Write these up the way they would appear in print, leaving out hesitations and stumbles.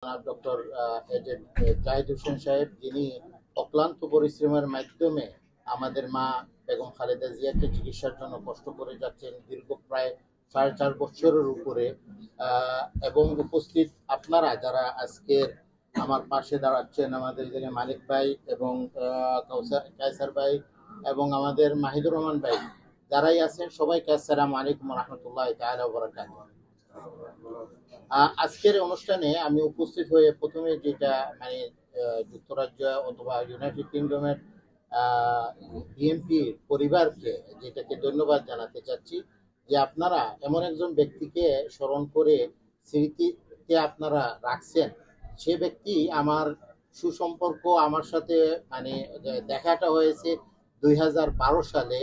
Doctor Zahid Hossain সাহেব, যিনি অক্লান্ত পরিশ্রমের মাধ্যমে আমাদের মা বেগম খালেদা জিয়াকে চিকিৎসার জন্য কষ্ট করে যাচ্ছেন দীর্ঘ প্রায় 4.5 বছরের উপরে। এবং উপস্থিত আপনারা যারা আজকের আমার পাশে দাঁড়াচ্ছেন, আমাদের এখানে মালিক ভাই এবং কায়সার ভাই এবং আমাদের মাহিদুর রহমান ভাই, যারাই আছেন সবাইকে আসসালামু আলাইকুম রহমতুল্লাহ তাআলা ওয়া বারাকাতুহু। আজকের অনুষ্ঠানে আমি উপস্থিত হয়ে প্রথমে যেটা মানে যুক্তরাজ্য অথবা ইউনাইটেড কিংডমের বিএনপি পরিবারকে যেটাকে ধন্যবাদ জানাতে চাচ্ছি যে আপনারা এমন একজন ব্যক্তিকে স্মরণ করে স্মৃতিতে আপনারা রাখছেন। সে ব্যক্তি আমার সুসম্পর্ক আমার সাথে মানে দেখাটা হয়েছে 2012 সালে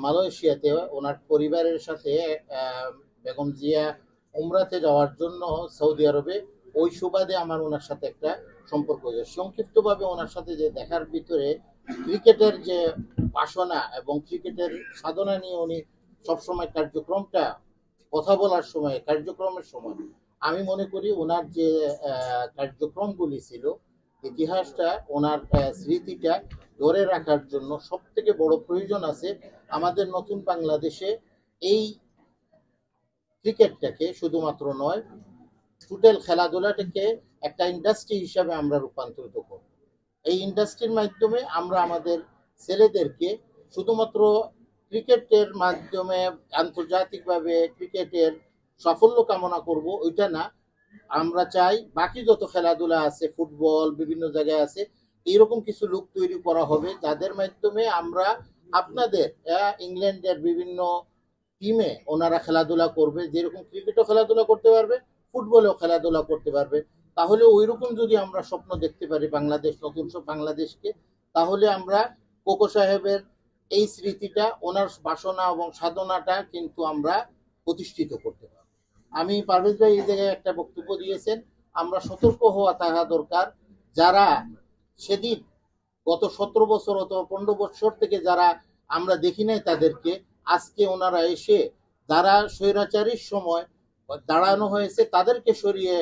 মালয়েশিয়াতে ওনার পরিবারের সাথে বেগম জিয়া উমরাতে যাওয়ার জন্য সৌদি আরবে। ওই সুবাদে আমার ওনার সাথে একটা সম্পর্ক হয়েছে। সংক্ষিপ্তভাবে ওনার সাথে যে দেখার ভিতরে ক্রিকেটের যে বাসনা এবং ক্রিকেটের সাধনা নিয়ে উনি সবসময় কার্যক্রমটা কথা বলার সময় কার্যক্রমের সময় আমি মনে করি ওনার যে কার্যক্রমগুলি ছিল, ইতিহাসটা ওনার স্মৃতিটা ধরে রাখার জন্য সব থেকে বড় প্রয়োজন আছে আমাদের নতুন বাংলাদেশে এই ক্রিকেটটাকে শুধুমাত্র নয়, টোটাল খেলাধুলাটাকে একটা ইন্ডাস্ট্রি হিসাবে আমরা রূপান্তরিত করব। এই ইন্ডাস্ট্রির মাধ্যমে আমরা আমাদের ছেলেদেরকে শুধুমাত্র ক্রিকেটের মাধ্যমে আন্তর্জাতিকভাবে ক্রিকেটের সাফল্য কামনা করব ওইটা না, আমরা চাই বাকি যত খেলাধুলা আছে, ফুটবল বিভিন্ন জায়গায় আছে, এইরকম কিছু লোক তৈরি করা হবে যাদের মাধ্যমে আমরা আপনাদের ইংল্যান্ডের বিভিন্ন টিমে ওনারা খেলাধুলা করবে, যেরকম ক্রিকেটও খেলাধুলা করতে পারবে, ফুটবলেও খেলাধুলা করতে পারবে। তাহলে ওই রকম যদি আমরা স্বপ্ন দেখতে পারি বাংলাদেশ, নতুন সব বাংলাদেশকে, তাহলে আমরা কোকো সাহেবের এই স্মৃতিটা, ওনার বাসনা এবং সাধনাটা কিন্তু আমরা প্রতিষ্ঠিত করতে পারব। আমি পারভেজ ভাই এই জায়গায় একটা বক্তব্য দিয়েছেন, আমরা সতর্ক হওয়া থাকা দরকার। যারা সেদিন গত 17 বছর অথবা 15 বছর থেকে যারা আমরা দেখি নাই তাদেরকে, আজকে ওনারা এসে যারা স্বৈরাচারীর সময় দাঁড়ানো হয়েছে তাদেরকে সরিয়ে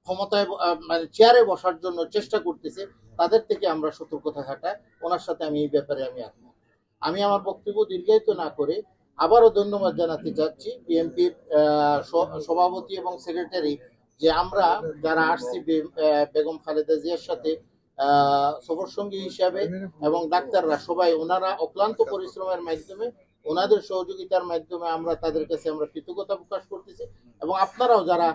ক্ষমতায় মানে চেয়ারে বসার জন্য চেষ্টা করতেছে, তাদের থেকে আমরা সতর্ক থাকাটা ওনার সাথে আমি এই ব্যাপারে আমি একমত। আমি আমার বক্তব্য দীর্ঘায়িত না করে আবারও ধন্যবাদ জানাতে চাচ্ছি বিএনপির সভাপতি এবং সেক্রেটারি, যে আমরা যারা আসছি বেগম খালেদা জিয়ার সাথে সফর সঙ্গী হিসাবে, এবং ডাক্তাররা সবাই ওনারা অক্লান্ত পরিশ্রমের মাধ্যমে ওনাদের সহযোগিতার মাধ্যমে আমরা তাদের কাছে আমরা কৃতজ্ঞতা প্রকাশ করতেছি। এবং আপনারাও যারা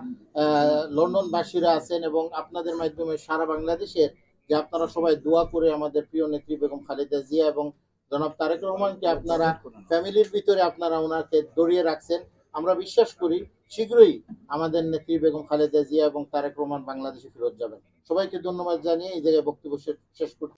লন্ডনবাসীরা আছেন এবং আপনাদের মাধ্যমে সারা বাংলাদেশের যে আপনারা সবাই দোয়া করে আমাদের প্রিয় নেত্রী বেগম খালেদা জিয়া এবং জনাব তারেক রহমানকে আপনারা ফ্যামিলির ভিতরে আপনারা ওনাকে জড়িয়ে রাখছেন। আমরা বিশ্বাস করি শীঘ্রই আমাদের নেত্রী বেগম খালেদা জিয়া এবং তারেক রহমান বাংলাদেশে ফেরত যাবেন। সবাইকে ধন্যবাদ জানিয়ে এই জায়গায় বক্তব্য শেষ করছি।